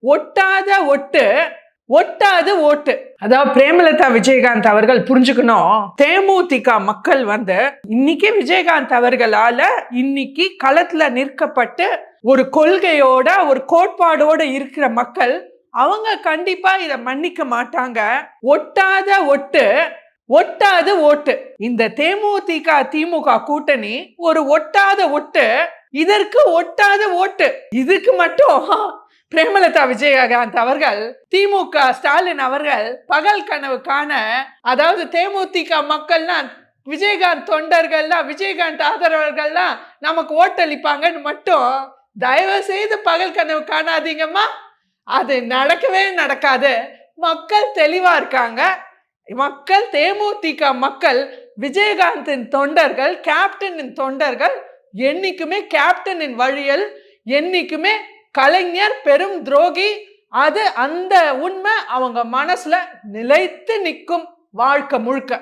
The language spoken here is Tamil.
ஒட்டாத ஒட்டு ஒட்டாது ஓட்டு. அதாவது பிரேமலதா விஜயகாந்த் அவர்கள் புரிஞ்சுக்கணும், தேமுதிக மக்கள் இன்னைக்கு விஜயகாந்த் அவர்களால இன்னைக்கு களத்துல நிற்கப்பட்டு ஒரு கொள்கையோட ஒரு கோட்பாடோட இருக்கிற மக்கள் அவங்க கண்டிப்பா இத மன்னிக்க மாட்டாங்க. ஒட்டாத ஒட்டு ஒட்டாது ஓட்டு. இந்த தேமுதிக திமுக கூட்டணி ஒரு ஒட்டாத ஒட்டு, இதற்கு ஒட்டாத ஓட்டு. இதுக்கு மட்டும் பிரேமலதா விஜயகாந்த் அவர்கள், திமுக ஸ்டாலின் அவர்கள் பகல் கனவு காண, அதாவது தேமுதிக மக்கள்லாம் விஜயகாந்த் தொண்டர்கள்லாம் விஜயகாந்த் ஆதரவர்கள்லாம் நமக்கு ஓட்டளிப்பாங்கன்னு மட்டும் தயவு செய்து பகல் கனவு காணாதீங்கம்மா. அது நடக்கவே நடக்காது. மக்கள் தெளிவா இருக்காங்க. மக்கள், தேமுதிக மக்கள், விஜயகாந்தின் தொண்டர்கள், கேப்டனின் தொண்டர்கள் என்னைக்குமே கேப்டனின் வழியில், என்னைக்குமே கலைஞர் பெரும் துரோகி, அது அந்த உண்மை அவங்க மனசுல நிலைத்து நிற்கும் வாழ்க்கை முழுக்க.